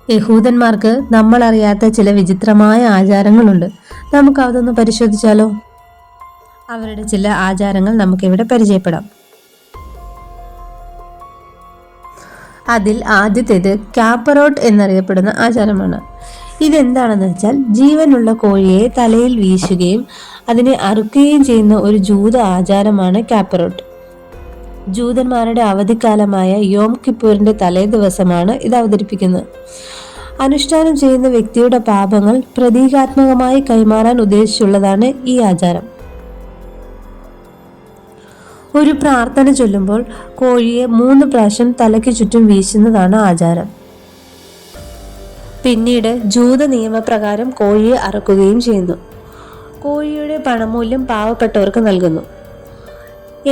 യഹൂദന്മാർക്ക് നമ്മൾ അറിയാത്ത ചില വിചിത്രമായ ആചാരങ്ങളുണ്ട്. നമുക്ക് അതൊന്ന് പരിശോധിച്ചാലോ? അവരുടെ ചില ആചാരങ്ങൾ നമുക്കിവിടെ പരിചയപ്പെടാം. അതിൽ ആദ്യത്തേത് കാപ്പറോട്ട് എന്നറിയപ്പെടുന്ന ആചാരമാണ്. ഇതെന്താണെന്ന് വെച്ചാൽ ജീവനുള്ള കോഴിയെ തലയിൽ വീശുകയും അതിനെ അറുക്കുകയും ചെയ്യുന്ന ഒരു ജൂത ആചാരമാണ് കാപ്പറോട്ട്. ജൂതന്മാരുടെ അവധിക്കാലമായ യോം കിപ്പൂരിന്റെ തലേ ദിവസമാണ് ഇത് അവതരിപ്പിക്കുന്നത്. അനുഷ്ഠാനം ചെയ്യുന്ന വ്യക്തിയുടെ പാപങ്ങൾ പ്രതീകാത്മകമായി കൈമാറാൻ ഉദ്ദേശിച്ചുള്ളതാണ് ഈ ആചാരം. ഒരു പ്രാർത്ഥന ചൊല്ലുമ്പോൾ കോഴിയെ 3 പ്രാവശ്യം തലയ്ക്ക് ചുറ്റും വീശുന്നതാണ് ആചാരം. പിന്നീട് ജൂത നിയമപ്രകാരം കോഴിയെ അറുക്കുകയും ചെയ്യുന്നു. കോഴിയുടെ പണമൂല്യം പാവപ്പെട്ടവർക്ക് നൽകുന്നു.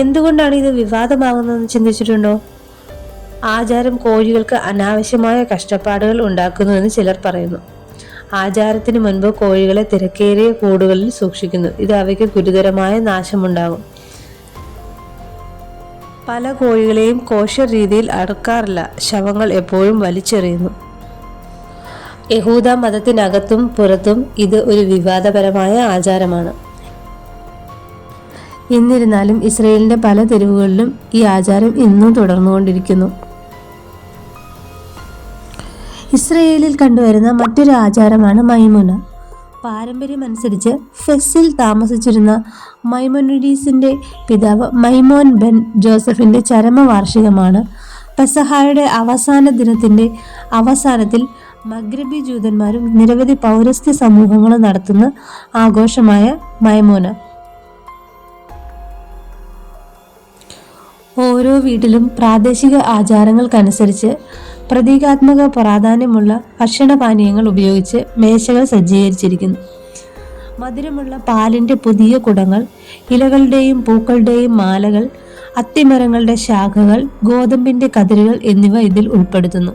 എന്തുകൊണ്ടാണ് ഇത് വിവാദമാകുന്നതെന്ന് ചിന്തിച്ചിട്ടുണ്ടോ? ആചാരം കോഴികൾക്ക് അനാവശ്യമായ കഷ്ടപ്പാടുകൾ ഉണ്ടാക്കുന്നുവെന്ന് ചിലർ പറയുന്നു. ആചാരത്തിന് മുൻപ് കോഴികളെ തിരക്കേറിയ കൂടുകളിൽ സൂക്ഷിക്കുന്നു. ഇത് അവയ്ക്ക് ഗുരുതരമായ നാശമുണ്ടാകും. പല കോഴികളെയും കോശർ രീതിയിൽ അറുക്കാറില്ല. ശവങ്ങൾ എപ്പോഴും വലിച്ചെറിയുന്നു. യഹൂദ മതത്തിനകത്തും പുറത്തും ഇത് ഒരു വിവാദപരമായ ആചാരമാണ്. എന്നിരുന്നാലും ഇസ്രയേലിന്റെ പല തെരുവുകളിലും ഈ ആചാരം ഇന്നും തുടർന്നുകൊണ്ടിരിക്കുന്നു. ഇസ്രയേലിൽ കണ്ടുവരുന്ന മറ്റൊരു ആചാരമാണ് മൈമുന. പാരമ്പര്യമനുസരിച്ച് ഫെസിൽ താമസിച്ചിരുന്ന മൈമോനിഡീസിന്റെ പിതാവ് മൈമോൻ ബെൻ ജോസഫിന്റെ ചരമവാർഷികമാണ്. പെസഹായുടെ അവസാന ദിനത്തിന്റെ അവസാനത്തിൽ മഗ്രബി ജൂതന്മാരും നിരവധി പൗരസ്ത്യ സമൂഹങ്ങളും നടത്തുന്ന ആഘോഷമായ മൈമോന. ഓരോ വീട്ടിലും പ്രാദേശിക ആചാരങ്ങൾക്കനുസരിച്ച് പ്രതീകാത്മക പ്രാധാന്യമുള്ള ഭക്ഷണപാനീയങ്ങൾ ഉപയോഗിച്ച് മേശകൾ സജ്ജീകരിച്ചിരിക്കുന്നു. മധുരമുള്ള പാലിന്റെ പുതിയ കുടങ്ങൾ, ഇലകളുടെയും പൂക്കളുടെയും മാലകൾ, അത്തിമരങ്ങളുടെ ശാഖകൾ, ഗോതമ്പിന്റെ കതിരുകൾ എന്നിവ ഇതിൽ ഉൾപ്പെടുത്തുന്നു.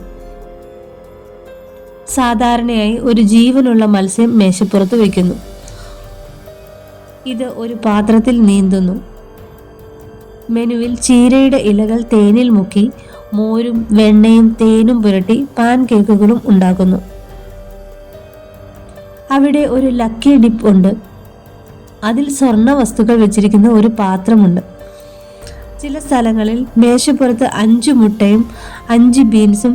സാധാരണയായി ഒരു ജീവനുള്ള മത്സ്യം മേശപ്പുറത്ത് വയ്ക്കുന്നു. ഇത് ഒരു പാത്രത്തിൽ നീന്തുന്നു. മെനുവിൽ ചീരയുടെ ഇലകൾ തേനിൽ മുക്കി മോരും വെണ്ണയും തേനും പുരട്ടി പാൻ കേക്കുകളും ഉണ്ടാക്കുന്നു. അവിടെ ഒരു ലക്കി ഡിപ്പ് ഉണ്ട്. അതിൽ സ്വർണ്ണ വസ്തുക്കൾ വെച്ചിരിക്കുന്ന ഒരു പാത്രമുണ്ട്. ചില സ്ഥലങ്ങളിൽ മേശപ്പുറത്ത് 5 മുട്ടയും 5 ബീൻസും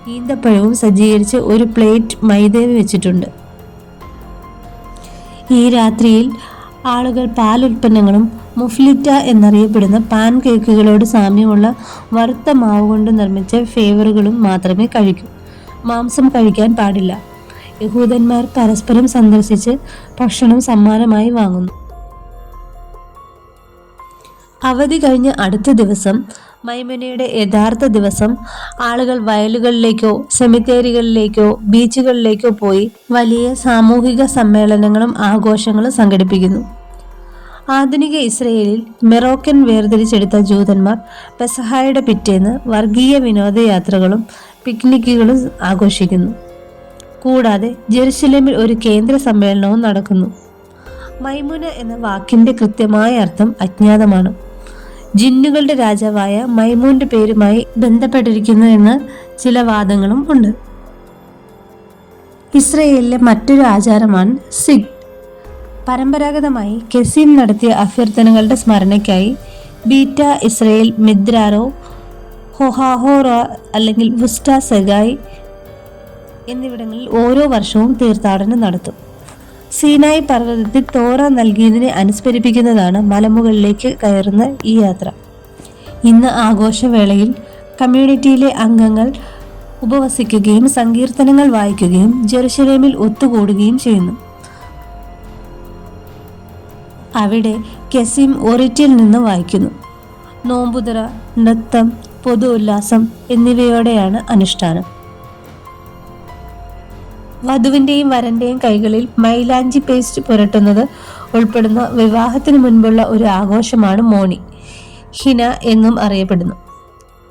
ഈന്തപ്പഴവും സജ്ജീകരിച്ച് ഒരു പ്ലേറ്റ് മൈദയും വെച്ചിട്ടുണ്ട്. ഈ രാത്രിയിൽ ആളുകൾ പാലുൽപ്പന്നങ്ങളും മുഫ്ലിറ്റ എന്നറിയപ്പെടുന്ന പാൻ കേക്കുകളോട് സാമ്യമുള്ള വറുത്ത മാവ് കൊണ്ട് നിർമ്മിച്ച ഫേവറുകളും മാത്രമേ കഴിക്കൂ. മാംസം കഴിക്കാൻ പാടില്ല. യഹൂദന്മാർ പരസ്പരം സന്ദർശിച്ച് ഭക്ഷണം സമ്മാനമായി വാങ്ങുന്നു. അവധി കഴിഞ്ഞ അടുത്ത ദിവസം, മൈമനയുടെ യഥാർത്ഥ ദിവസം, ആളുകൾ വയലുകളിലേക്കോ സെമിത്തേരികളിലേക്കോ ബീച്ചുകളിലേക്കോ പോയി വലിയ സാമൂഹിക സമ്മേളനങ്ങളും ആഘോഷങ്ങളും സംഘടിപ്പിക്കുന്നു. ആധുനിക ഇസ്രയേലിൽ മെറോക്കൻ വേർതിരിച്ചെടുത്ത ജൂതന്മാർ പെസഹായുടെ പിറ്റേന്ന് വർഗീയ വിനോദയാത്രകളും പിക്നിക്കുകളും ആഘോഷിക്കുന്നു. കൂടാതെ ജെറുസലേമിൽ ഒരു കേന്ദ്ര സമ്മേളനവും നടക്കുന്നു. മൈമുന എന്ന വാക്കിന്റെ കൃത്യമായ അർത്ഥം അജ്ഞാതമാണ്. ജിന്നുകളുടെ രാജാവായ മൈമൂന്റെ പേരുമായി ബന്ധപ്പെട്ടിരിക്കുന്നു എന്ന് ചില വാദങ്ങളും ഉണ്ട്. ഇസ്രയേലിലെ മറ്റൊരു ആചാരമാണ് സിഗ്. പരമ്പരാഗതമായി കെസിം നടത്തിയ അഭ്യർത്ഥനകളുടെ സ്മരണയ്ക്കായി ബീറ്റ ഇസ്രയേൽ മിദ്രാരോ, ഹൊഹാഹോറ അല്ലെങ്കിൽ വുസ്റ്റ സെഗായ് എന്നിവിടങ്ങളിൽ ഓരോ വർഷവും തീർത്ഥാടനം നടത്തും. സീനായി പർവ്വതത്തിൽ തോറ നൽകിയതിനെ അനുസ്മരിപ്പിക്കുന്നതാണ് മലമുകളിലേക്ക് കയറുന്ന ഈ യാത്ര. ഇന്ന് ആഘോഷവേളയിൽ കമ്മ്യൂണിറ്റിയിലെ അംഗങ്ങൾ ഉപവസിക്കുകയും സങ്കീർത്തനങ്ങൾ വായിക്കുകയും ജെറുസലേമിൽ ഒത്തുകൂടുകയും ചെയ്യുന്നു. അവിടെ കെസിം ഒറിറ്റിൽ നിന്ന് വായിക്കുന്നു. നോമ്പുതുറ, നൃത്തം, പൊതു ഉല്ലാസം എന്നിവയോടെയാണ് അനുഷ്ഠാനം. വധുവിന്റെയും വരന്റെയും കൈകളിൽ മൈലാഞ്ചി പേസ്റ്റ് പുരട്ടുന്നത് ഉൾപ്പെടുന്ന വിവാഹത്തിന് മുൻപുള്ള ഒരു ആഘോഷമാണ് മോണി. ഹിന എന്നും അറിയപ്പെടുന്നു.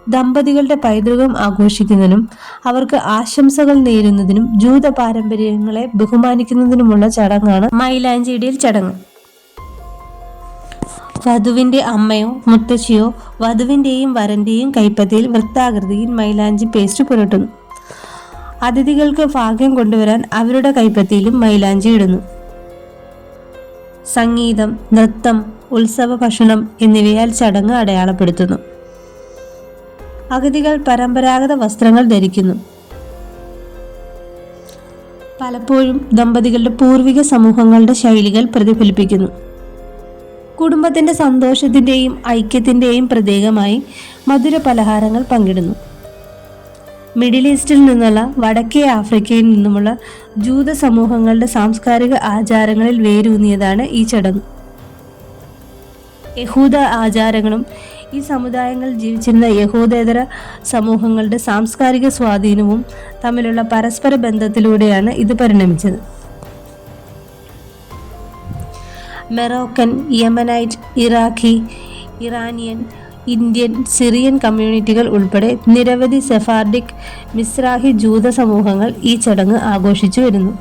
ദമ്പതികളുടെ പൈതൃകം ആഘോഷിക്കുന്നതിനും അവർക്ക് ആശംസകൾ നേരുന്നതിനും ജൂത പാരമ്പര്യങ്ങളെ ബഹുമാനിക്കുന്നതിനുമുള്ള ചടങ്ങാണ് മൈലാഞ്ചിയിടൽ ചടങ്ങ്. വധുവിന്റെ അമ്മയോ മുത്തശ്ശിയോ വധുവിന്റെയും വരന്റെയും കൈപ്പത്തിയിൽ വൃത്താകൃതിയിൽ മൈലാഞ്ചി പേസ്റ്റ് പുരട്ടുന്നു. അതിഥികൾക്ക് ഭാഗ്യം കൊണ്ടുവരാൻ അവരുടെ കൈപ്പത്തിയിലും മൈലാഞ്ചി ഇടുന്നു. സംഗീതം, നൃത്തം, ഉത്സവ ഭക്ഷണം എന്നിവയാൽ ചടങ്ങ് അടയാളപ്പെടുത്തുന്നു. അതിഥികൾ പരമ്പരാഗത വസ്ത്രങ്ങൾ ധരിക്കുന്നു. പലപ്പോഴും ദമ്പതികളുടെ പൂർവിക സമൂഹങ്ങളുടെ ശൈലികൾ പ്രതിഫലിപ്പിക്കുന്നു. കുടുംബത്തിന്റെ സന്തോഷത്തിന്റെയും ഐക്യത്തിന്റെയും പ്രതീകമായി മധുര പലഹാരങ്ങൾ പങ്കിടുന്നു. മിഡിൽ ഈസ്റ്റിൽ നിന്നുള്ള വടക്കേ ആഫ്രിക്കയിൽ നിന്നുമുള്ള ജൂത സമൂഹങ്ങളുടെ സാംസ്കാരിക ആചാരങ്ങളിൽ വേരൂന്നിയതാണ് ഈ ചടങ്ങ്. യഹൂദ ആചാരങ്ങളും ഈ സമുദായങ്ങളിൽ ജീവിച്ചിരുന്ന യഹൂദേതര സമൂഹങ്ങളുടെ സാംസ്കാരിക സ്വാധീനവും തമ്മിലുള്ള പരസ്പര ബന്ധത്തിലൂടെയാണ് ഇത് പരിണമിച്ചത്. മെറോക്കൻ, യമനൈറ്റ്, ഇറാഖി, ഇറാനിയൻ, ഇന്ത്യൻ, സിറിയൻ കമ്മ്യൂണിറ്റികൾ ഉൾപ്പെടെ നിരവധി സെഫാർഡിക്, മിസ്രാഹി ജൂത സമൂഹങ്ങൾ ഈ ചടങ്ങ് ആഘോഷിച്ചു വരുന്നു.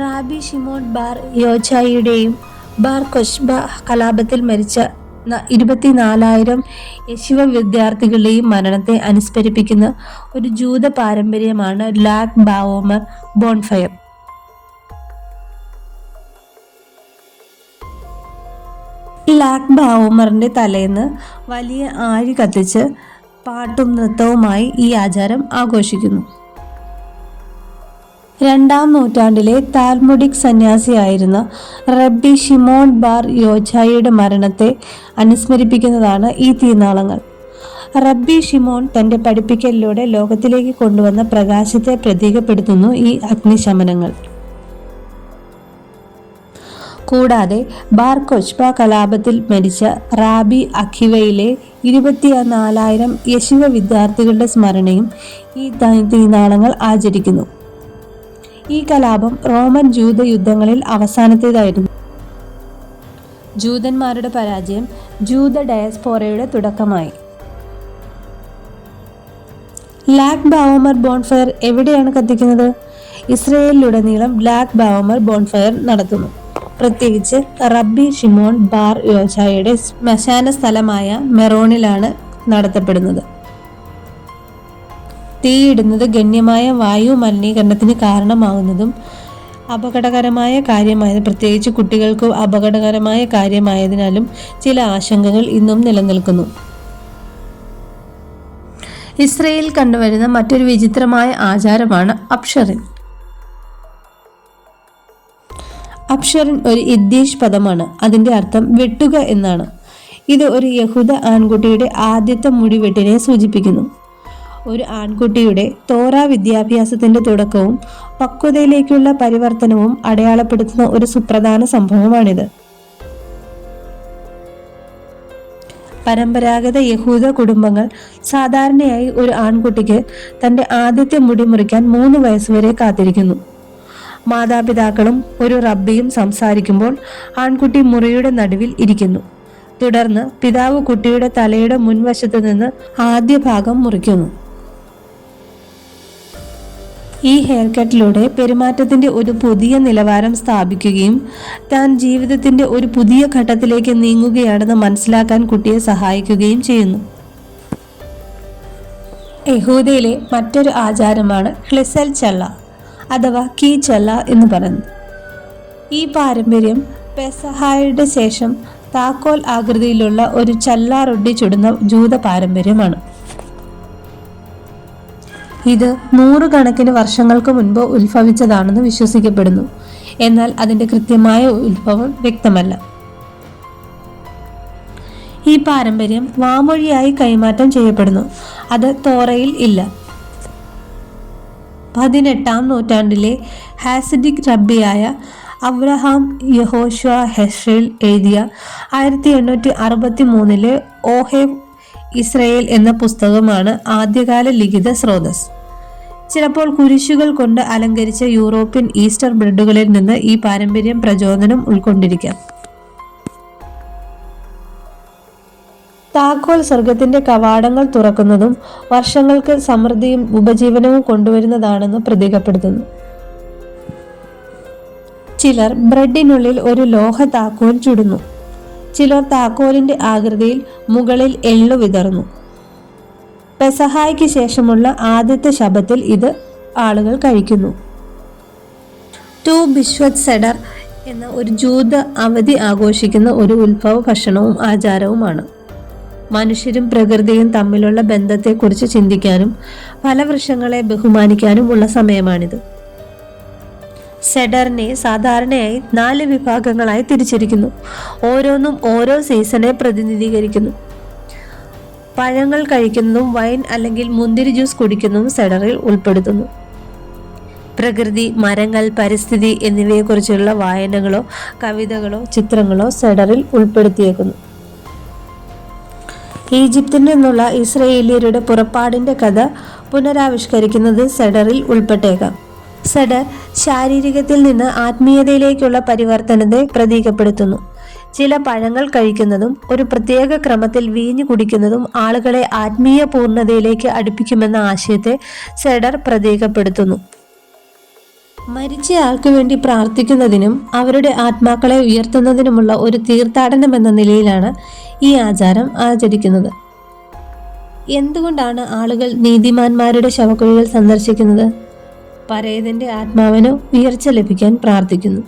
റാബി ഷിമോൺ ബാർ യോച്ചായിയുടെയും ബാർ കൊച്ബ കലാപത്തിൽ മരിച്ച 24,000 യശിവ വിദ്യാർത്ഥികളുടെയും മരണത്തെ അനുസ്മരിപ്പിക്കുന്ന ഒരു ജൂത പാരമ്പര്യമാണ് ലാഗ് ബാവോമർ ബോൺഫയർ. ലാഗ് ബാവോമറിന്റെ തലേന്ന് വലിയ ആഴി കത്തിച്ച് പാട്ടും നൃത്തവുമായി ഈ ആചാരം ആഘോഷിക്കുന്നു. 2-ാം നൂറ്റാണ്ടിലെ താൽമുഡിക് സന്യാസിയായിരുന്ന റബ്ബി ഷിമോൺ ബാർ യോച്ചായിയുടെ മരണത്തെ അനുസ്മരിപ്പിക്കുന്നതാണ് ഈ തീനാളങ്ങൾ. റബ്ബി ഷിമോൺ തന്റെ പഠിപ്പിക്കലിലൂടെ ലോകത്തിലേക്ക് കൊണ്ടുവന്ന പ്രകാശത്തെ പ്രതീകപ്പെടുത്തുന്നു ഈ അഗ്നിശമനങ്ങൾ. കൂടാതെ ബാർ കൊച്ബ കലാപത്തിൽ മരിച്ച റാബി അഖിവയിലെ 24,000 യശിവ വിദ്യാർത്ഥികളുടെ സ്മരണയും ഈ തീനാളങ്ങൾ ആചരിക്കുന്നു. ഈ കലാപം റോമൻ ജൂത യുദ്ധങ്ങളിൽ അവസാനത്തേതായിരുന്നു. ജൂതന്മാരുടെ പരാജയം ജൂത ഡയസ്പോറയുടെ തുടക്കമായി. ലാഗ് ബാവോമർ ബോൺഫയർ എവിടെയാണ് കത്തിക്കുന്നത്? ഇസ്രയേലിലുടനീളം ലാഗ് ബാവോമർ ബോൺഫയർ നടത്തുന്നു. പ്രത്യേകിച്ച് റബ്ബി ഷിമോൺ ബാർ യോച്ചായുടെ ശ്മശാന സ്ഥലമായ മെറോണിലാണ് നടത്തപ്പെടുന്നത്. തീയിടുന്നത് ഗണ്യമായ വായു മലിനീകരണത്തിന് കാരണമാകുന്നതും അപകടകരമായ കാര്യമായത്, പ്രത്യേകിച്ച് കുട്ടികൾക്ക് അപകടകരമായ കാര്യമായതിനാലും ചില ആശങ്കകൾ ഇന്നും നിലനിൽക്കുന്നു. ഇസ്രയേലിൽ കണ്ടുവരുന്ന മറ്റൊരു വിചിത്രമായ ആചാരമാണ് അപ്ഷറിൻ. അപ്ഷറിൻ ഒരു യിദ്ദീഷ് പദമാണ്. അതിന്റെ അർത്ഥം വെട്ടുക എന്നാണ്. ഇത് ഒരു യഹൂദ ആൺകുട്ടിയുടെ ആദ്യത്തെ മുടിവെട്ടിനെ സൂചിപ്പിക്കുന്നു. ഒരു ആൺകുട്ടിയുടെ തോറ വിദ്യാഭ്യാസത്തിന്റെ തുടക്കവും പക്വതയിലേക്കുള്ള പരിവർത്തനവും അടയാളപ്പെടുത്തുന്ന ഒരു സുപ്രധാന സംഭവമാണിത്. പരമ്പരാഗത യഹൂദ കുടുംബങ്ങൾ സാധാരണയായി ഒരു ആൺകുട്ടിക്ക് തന്റെ ആദ്യത്തെ മുടി മുറിക്കാൻ 3 വയസ്സുവരെ കാത്തിരിക്കുന്നു. മാതാപിതാക്കളും ഒരു റബ്ബിയും സംസാരിക്കുമ്പോൾ ആൺകുട്ടി മുറിയുടെ നടുവിൽ ഇരിക്കുന്നു. തുടർന്ന് പിതാവ് കുട്ടിയുടെ തലയുടെ മുൻവശത്ത് നിന്ന് ആദ്യ ഭാഗം മുറിക്കുന്നു. ഈ ഹെയർ കട്ടിലൂടെ പെരുമാറ്റത്തിന്റെ ഒരു പുതിയ നിലവാരം സ്ഥാപിക്കുകയും താൻ ജീവിതത്തിന്റെ ഒരു പുതിയ ഘട്ടത്തിലേക്ക് നീങ്ങുകയാണെന്ന് മനസ്സിലാക്കാൻ കുട്ടിയെ സഹായിക്കുകയും ചെയ്യുന്നു. യഹൂദയിലെ മറ്റൊരു ആചാരമാണ് ക്ലിസൽ ചല്ല അഥവാ കീ ചല്ല എന്ന് പറയുന്നത്. ഈ പാരമ്പര്യം പെസഹായുടെ ശേഷം താക്കോൽ ആകൃതിയിലുള്ള ഒരു ചല്ലാറൊട്ടി ചുടുന്ന ജൂത പാരമ്പര്യമാണ്. ഇത് 100 കണക്കിന് വർഷങ്ങൾക്ക് മുൻപ് ഉത്ഭവിച്ചതാണെന്ന് വിശ്വസിക്കപ്പെടുന്നു. എന്നാൽ അതിന്റെ കൃത്യമായ ഉത്ഭവം വ്യക്തമല്ല. ഈ പാരമ്പര്യം വാമൊഴിയായി കൈമാറ്റം ചെയ്യപ്പെടുന്നു. അത് തോറയിൽ ഇല്ല. 18-ാം നൂറ്റാണ്ടിലെ ഹാസിഡിക് റബ്ബിയായ അബ്രഹാം യഹോഷ്വ ഹെഷ്രേൽ എഴുതിയ 1863 ഓഹേവ് ഇസ്രയേൽ എന്ന പുസ്തകമാണ് ആദ്യകാല ലിഖിത സ്രോതസ്. ചിലപ്പോൾ കുരിശുകൾ കൊണ്ട് അലങ്കരിച്ച യൂറോപ്യൻ ഈസ്റ്റർ ബ്രെഡുകളിൽ നിന്ന് ഈ പാരമ്പര്യം പ്രചോദനം ഉൾക്കൊണ്ടിരിക്കാം. താക്കോൽ സ്വർഗത്തിന്റെ കവാടങ്ങൾ തുറക്കുന്നതും വർഷങ്ങൾക്ക് സമൃദ്ധിയും ഉപജീവനവും കൊണ്ടുവരുന്നതാണെന്ന് പ്രതീകപ്പെടുത്തുന്നു. ചിലർ ബ്രെഡിനുള്ളിൽ ഒരു ലോഹ താക്കോൽ ചുടുന്നു. ചിലർ താക്കോലിന്റെ ആകൃതിയിൽ മുകളിൽ എള്ളു വിതറുന്നു. പെസഹായ്ക്ക് ശേഷമുള്ള ആദ്യത്തെ ശബത്തിൽ ഇത് ആളുകൾ കഴിക്കുന്നു. ടു ബിശ്വത് സെഡർ എന്ന ഒരു ജൂത അവധി ആഘോഷിക്കുന്ന ഒരു ഉത്ഭവ ഭക്ഷണവും ആചാരവുമാണ്. മനുഷ്യരും പ്രകൃതിയും തമ്മിലുള്ള ബന്ധത്തെക്കുറിച്ച് ചിന്തിക്കാനും ഫലവൃക്ഷങ്ങളെ ബഹുമാനിക്കാനും ഉള്ള സമയമാണിത്. സെഡറിനെ സാധാരണയായി 4 വിഭാഗങ്ങളായി തിരിച്ചിരിക്കുന്നു. ഓരോന്നും ഓരോ സീസണെ പ്രതിനിധീകരിക്കുന്നു. പഴങ്ങൾ കഴിക്കുന്നതും വൈൻ അല്ലെങ്കിൽ മുന്തിരി ജ്യൂസ് കുടിക്കുന്നതും സെഡറിൽ ഉൾപ്പെടുത്തുന്നു. പ്രകൃതി, മരങ്ങൾ, പരിസ്ഥിതി എന്നിവയെക്കുറിച്ചുള്ള വായനകളോ കവിതകളോ ചിത്രങ്ങളോ സെഡറിൽ ഉൾപ്പെടുത്തിയേക്കുന്നു. ഈജിപ്തിൽ നിന്നുള്ള ഇസ്രയേലിയരുടെ പുറപ്പാടിന്റെ കഥ പുനരാവിഷ്കരിക്കുന്നത് സെഡറിൽ ഉൾപ്പെട്ടേക്കാം. സെഡർ ശാരീരികത്തിൽ നിന്ന് ആത്മീയതയിലേക്കുള്ള പരിവർത്തനത്തെ പ്രതീകപ്പെടുത്തുന്നു. ചില പഴങ്ങൾ കഴിക്കുന്നതും ഒരു പ്രത്യേക ക്രമത്തിൽ വീഞ്ഞു കുടിക്കുന്നതും ആളുകളെ ആത്മീയ പൂർണ്ണതയിലേക്ക് അടുപ്പിക്കുമെന്ന ആശയത്തെ സെഡർ പ്രതീകപ്പെടുത്തുന്നു. മരിച്ചയാൾക്ക് വേണ്ടി പ്രാർത്ഥിക്കുന്നതിനും അവരുടെ ആത്മാക്കളെ ഉയർത്തുന്നതിനുമുള്ള ഒരു തീർത്ഥാടനം എന്ന നിലയിലാണ് ഈ ആചാരം ആചരിക്കുന്നത്. എന്തുകൊണ്ടാണ് ആളുകൾ നീതിമാന്മാരുടെ ശവക്കുഴികൾ സന്ദർശിക്കുന്നത്? പരേതന്റെ ആത്മാവിന് ഉയർച്ച ലഭിക്കാൻ പ്രാർത്ഥിക്കുന്നു.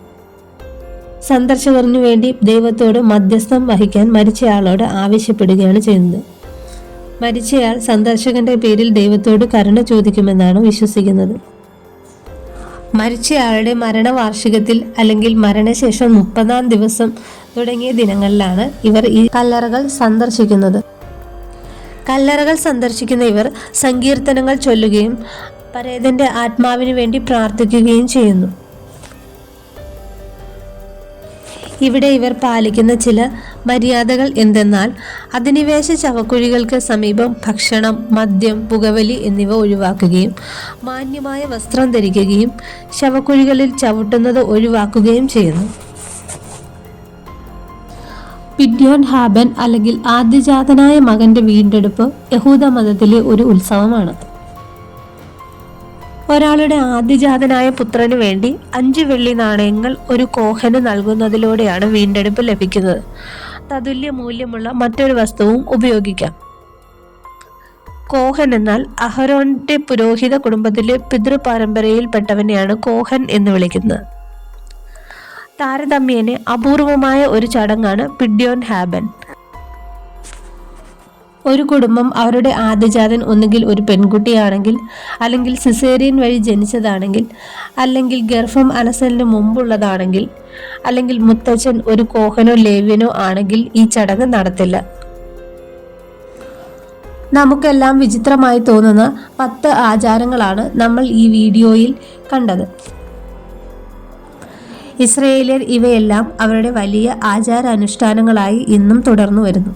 സന്ദർശകർക്കു വേണ്ടി ദൈവത്തോട് മധ്യസ്ഥം വഹിക്കാൻ മരിച്ചയാളോട് ആവശ്യപ്പെടുകയാണ് ചെയ്യുന്നത്. മരിച്ചയാൾ സന്ദർശകന്റെ പേരിൽ ദൈവത്തോട് കരുണ ചോദിക്കുമെന്നാണ് വിശ്വസിക്കുന്നത്. മരിച്ചയാളുടെ മരണവാർഷികത്തിൽ അല്ലെങ്കിൽ മരണശേഷം 30-ാം ദിവസം തുടങ്ങിയ ദിനങ്ങളിലാണ് ഇവർ ഈ കല്ലറകൾ സന്ദർശിക്കുന്നത്. കല്ലറകൾ സന്ദർശിക്കുന്ന ഇവർ സങ്കീർത്തനങ്ങൾ ചൊല്ലുകയും പരേതന്റെ ആത്മാവിന് വേണ്ടി പ്രാർത്ഥിക്കുകയും ചെയ്യുന്നു. ഇവിടെ ഇവർ പാലിക്കുന്ന ചില മര്യാദകൾ എന്തെന്നാൽ അധിനിവേശ ശവക്കുഴികൾക്ക് സമീപം ഭക്ഷണം, മദ്യം, പുകവലി എന്നിവ ഒഴിവാക്കുകയും മാന്യമായ വസ്ത്രം ധരിക്കുകയും ശവക്കുഴികളിൽ ചവിട്ടുന്നത് ഒഴിവാക്കുകയും ചെയ്യുന്നു. പിഡ്യോൻ ഹാബൻ അല്ലെങ്കിൽ ആദ്യജാതനായ മകന്റെ വീണ്ടെടുപ്പ് യഹൂദ മതത്തിലെ ഒരു ഉത്സവമാണ്. ഒരാളുടെ ആദ്യജാതനായ പുത്രന് വേണ്ടി 5 വെള്ളി നാണയങ്ങൾ ഒരു കോഹന് നൽകുന്നതിലൂടെയാണ് വീണ്ടെടുപ്പ് ലഭിക്കുന്നത്. തതുല്യ മൂല്യമുള്ള മറ്റൊരു വസ്തുവും ഉപയോഗിക്കാം. കോഹൻ എന്നാൽ അഹരോന്റെ പുരോഹിത കുടുംബത്തിലെ പിതൃപരമ്പരയിൽപ്പെട്ടവനെയാണ് കോഹൻ എന്ന് വിളിക്കുന്നത്. താരതമ്യേന അപൂർവമായ ഒരു ചടങ്ങാണ് പിഡ്യോൻ ഹാബൻ. ഒരു കുടുംബം അവരുടെ ആദ്യജാതൻ ഒന്നുകിൽ ഒരു പെൺകുട്ടിയാണെങ്കിൽ, അല്ലെങ്കിൽ സിസേറിയൻ വഴി ജനിച്ചതാണെങ്കിൽ, അല്ലെങ്കിൽ ഗർഭം അലസലിന് മുമ്പുള്ളതാണെങ്കിൽ, അല്ലെങ്കിൽ മുത്തച്ഛൻ ഒരു കോഹനോ ലേവ്യനോ ആണെങ്കിൽ ഈ ചടങ്ങ് നടത്തില്ല. നമുക്കെല്ലാം വിചിത്രമായി തോന്നുന്ന 10 ആചാരങ്ങളാണ് നമ്മൾ ഈ വീഡിയോയിൽ കണ്ടത്. ഇസ്രയേലിയർ ഇവയെല്ലാം അവരുടെ വലിയ ആചാരാനുഷ്ഠാനങ്ങളായി ഇന്നും തുടർന്നു വരുന്നു.